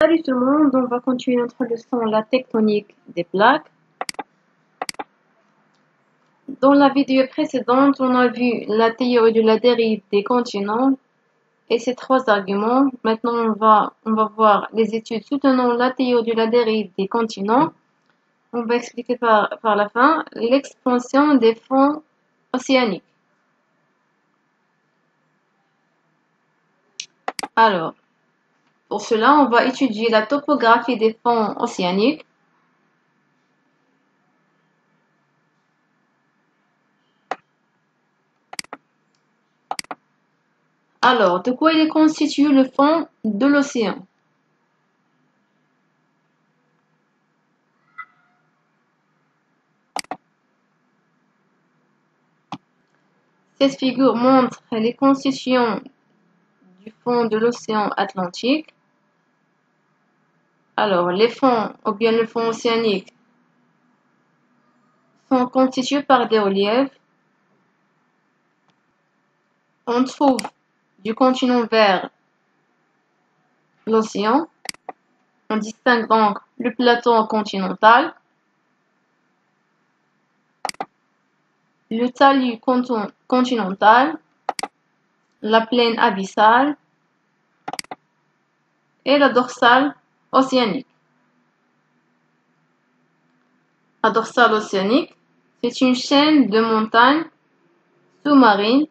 Salut tout le monde, on va continuer notre leçon la tectonique des plaques. Dans la vidéo précédente, on a vu la théorie de la dérive des continents et ses trois arguments. Maintenant, on va voir les études soutenant la théorie de la dérive des continents. On va expliquer par la fin l'expansion des fonds océaniques. Alors, pour cela, on va étudier la topographie des fonds océaniques. Alors, de quoi il est constitué le fond de l'océan? Cette figure montre les constitutions du fond de l'océan Atlantique. Alors, les fonds, ou bien le fond océanique, sont constitués par des reliefs. On trouve du continent vers l'océan. On distingue donc le plateau continental, le talus continental, la plaine abyssale et la dorsale océanique. La dorsale océanique, c'est une chaîne de montagnes sous-marines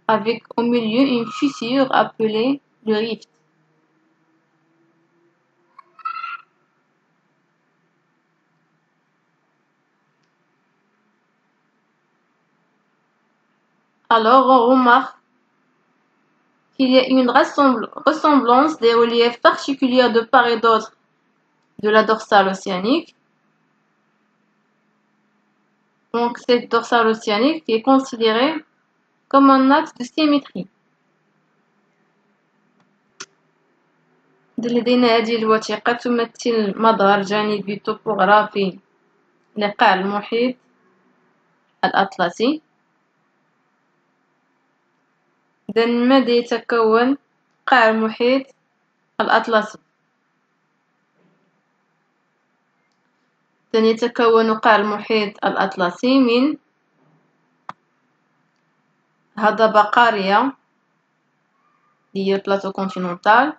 avec au milieu une fissure appelée le rift. Alors on remarque qu'il y a une ressemblance des reliefs particuliers de part et d'autre de la dorsale océanique. Donc cette dorsale océanique est considérée comme un axe de symétrie. لدينا هذه الوثيقة تمثل مظهر جانبي توبوغرافي لقاع المحيط الأطلسي. إذا ماذا يتكون قاع المحيط الأطلسي؟ إذا يتكون قاع المحيط الأطلسي من هضبة قارية هي البلاطو كونتيننتال.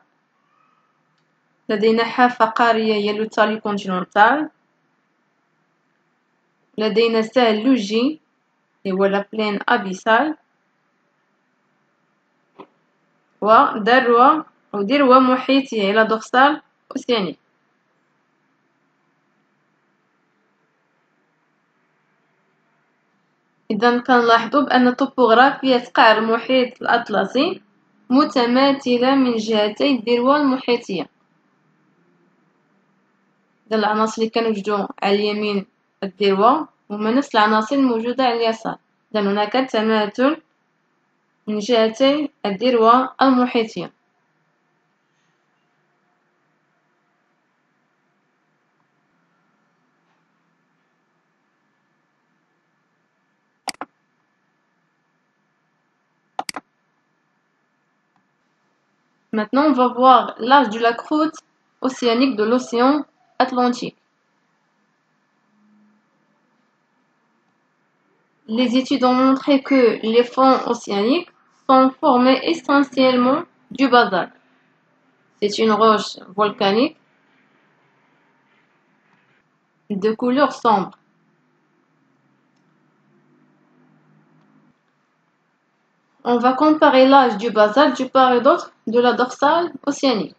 لدينا حافة قارية هي لو تالي كونتيننتال. لدينا سهل لوجي هو لا بلين أبيسال. وذروة محيطية هي لا دورسال أوسيانيك. إذا كنلاحظوا بأن طوبوغرافية قاع المحيط الأطلسي متماثلة من جهتي الذروة المحيطية. إذا العناصر اللي كنوجدو على اليمين الذروة هما نفس العناصر الموجودة على اليسار. إذا هناك تماثل من جهتي الذروة المحيطية. Maintenant, on va voir l'âge de la croûte océanique de l'océan Atlantique. Les études ont montré que les fonds océaniques sont formés essentiellement du basalte. C'est une roche volcanique de couleur sombre. On va comparer l'âge du basalte du part et d'autre de la dorsale océanique.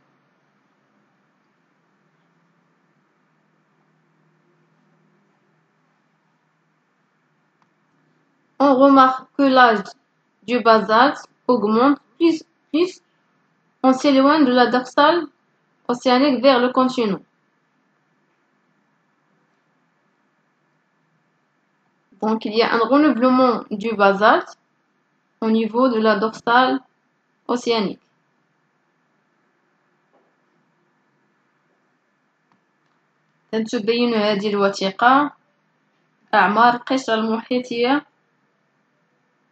On remarque que l'âge du basalte augmente plus on s'éloigne de la dorsale océanique vers le continent. Donc il y a un renouvellement du basalte au niveau de la dorsale océanique. تبين هذه الوثيقة أعمار القشرة المحيطية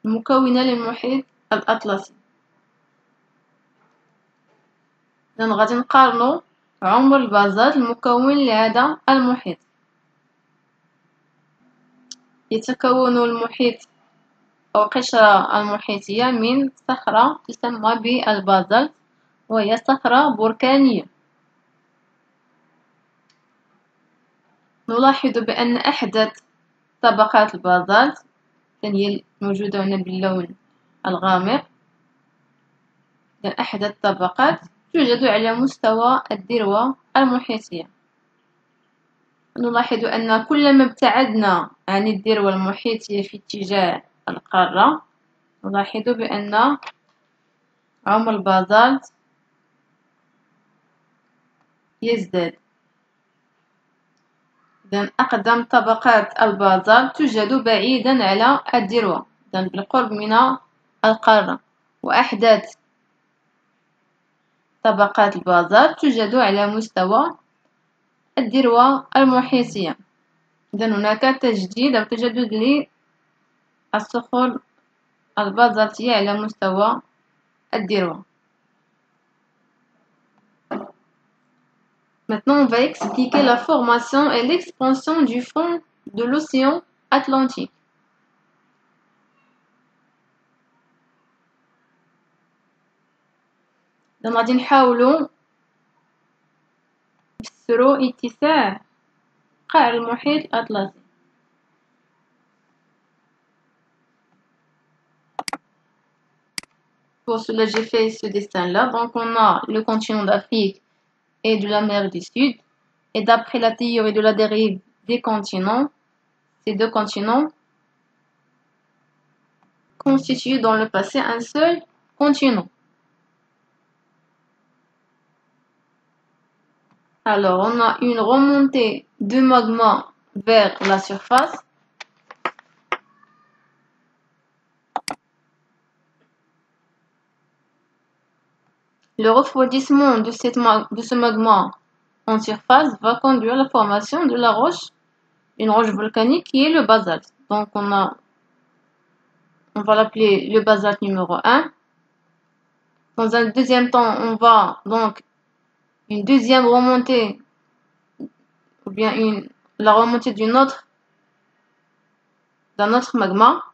المكونة للمحيط الأطلسي. إذا غادي نقارنو عمر البازالت المكون لهذا المحيط. يتكون المحيط أو القشرة المحيطية من صخرة تسمى بالبازالت، وهي صخرة بركانية. نلاحظ بأن أحدث طبقات البازالت هي موجودة هنا باللون الغامق. أحدث طبقات توجد على مستوى الذروة المحيطية. نلاحظ أن كلما ابتعدنا عن الذروة المحيطية في اتجاه القارة، نلاحظ بأن عمر البازالت يزداد. إذن أقدم طبقات البازالت توجد بعيدا على الذروة، إذن بالقرب من القارة، وأحدث طبقات البازالت توجد على مستوى الذروة المحيطية. إذن هناك تجديد أو تجدد للصخور البازالتية على مستوى الذروة. Maintenant, on va expliquer la formation et l'expansion du fond de l'océan Atlantique. غادي نحاولوا نفسروا اتساع قاع المحيط الأطلسي. Pour cela, j'ai fait ce dessin-là. Donc, on a le continent d'Afrique et de la mer du Sud. Et d'après la théorie de la dérive des continents, ces deux continents constituent dans le passé un seul continent. Alors, on a une remontée de magma vers la surface. Le refroidissement de ce magma en surface va conduire à la formation de la roche, une roche volcanique qui est le basalte. Donc, on va l'appeler le basalte numéro 1. Dans un deuxième temps, on va donc une deuxième remontée, ou bien la remontée d'un autre magma.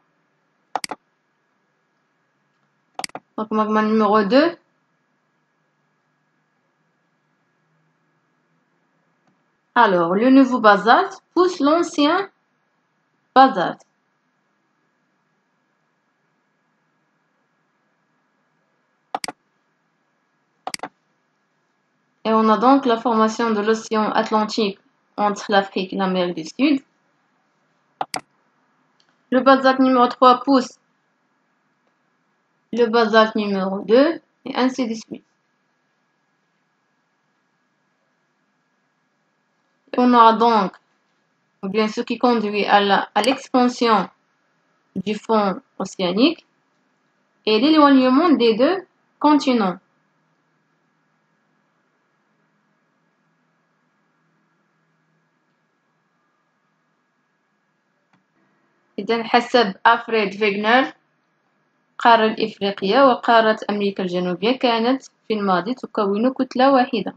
Donc, magma numéro 2. Alors, le nouveau basalte pousse l'ancien basalte. Et on a donc la formation de l'océan Atlantique entre l'Afrique et l'Amérique du Sud. Le basalte numéro 3 pousse le basalte numéro 2, et ainsi de suite. On a donc, ou bien ce qui conduit à l'expansion du fond océanique et l'éloignement des deux continents. إذن حسب ألفريد فيغنر، القارة الإفريقية وقارة أمريكا الجنوبية كانت في الماضي تكون كتلة واحدة.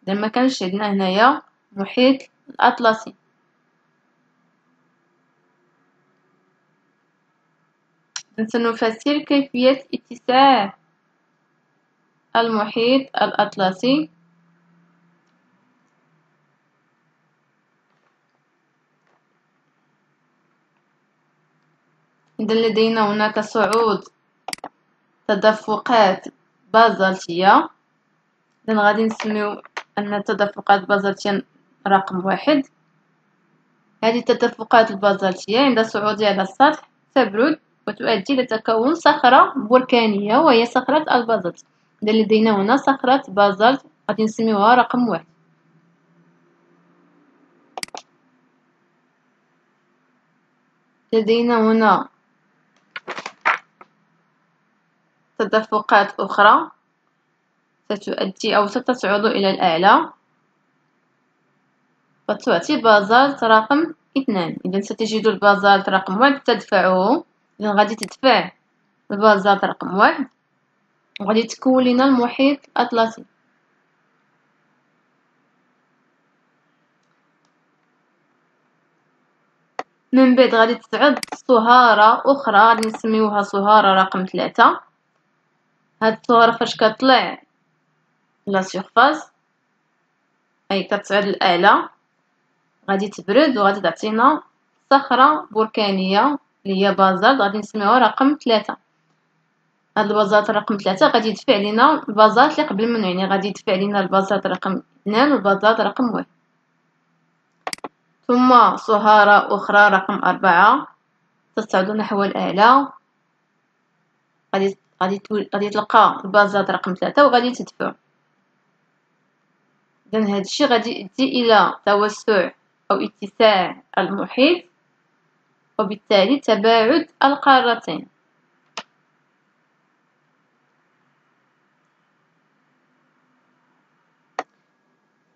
إذن ما كانش عندنا هنايا محيط الأطلسي. سنفسر كيفية اتساع المحيط الأطلسي. إذن لدينا هناك صعود تدفقات بازالتية. إذن غادي نسميو أن التدفقات البازالتية رقم 1. هذه التدفقات البازالتية عند صعودها على السطح تبرد وتؤدي إلى تكون صخرة بركانية وهي صخرة البازالت. إذن لدينا هنا صخرة بازالت غادي نسميوها رقم 1. لدينا هنا تدفقات أخرى ستؤدي أو ستصعد إلى الأعلى فتعطي بازالت رقم 2. إذا ستجد البازالت رقم 1 تدفعه. إذا غادي تدفع البازالت رقم 1 وغادي تكون لنا المحيط الأطلسي. من بعد غادي تصعد صهارة أخرى غادي نسميوها صهارة رقم 3. هاد الصهارة فاش كتطلع لا سيرفاس أي كتصعد الأعلى غادي تبرد وغادي تعطينا صخرة بركانية اللي هي بازالت غادي نسميوها رقم 3. هاد البازالت رقم 3 غادي يدفع لينا البازالت اللي قبل منه، يعني غادي يدفع لينا البازالت رقم 2 والبازالت رقم 1. ثم صهارة أخرى رقم 4 تصعد نحو الأعلى غادي تلقى البازالت رقم 3 وغادي تدفع. إذن هادشي غادي يؤدي إلى توسع أو اتساع المحيط وبالتالي تباعد القارتين.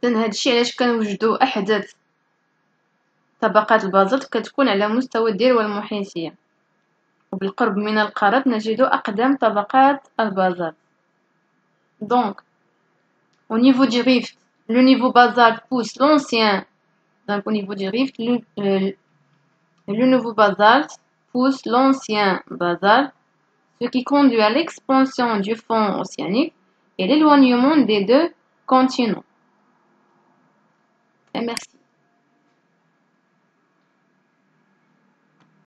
إذن هادشي علاش كنوجدو أحدث طبقات البازلت كتكون على مستوى الدروة المحيطية، وبالقرب من القارات نجد أقدم طبقات البازلت. Donc, au niveau du rift, le niveau basalte pousse l'ancien. Donc, au niveau du rift, le nouveau basalte pousse l'ancien basalte, ce qui conduit à l'expansion du fond océanique et l'éloignement des deux continents. Et merci.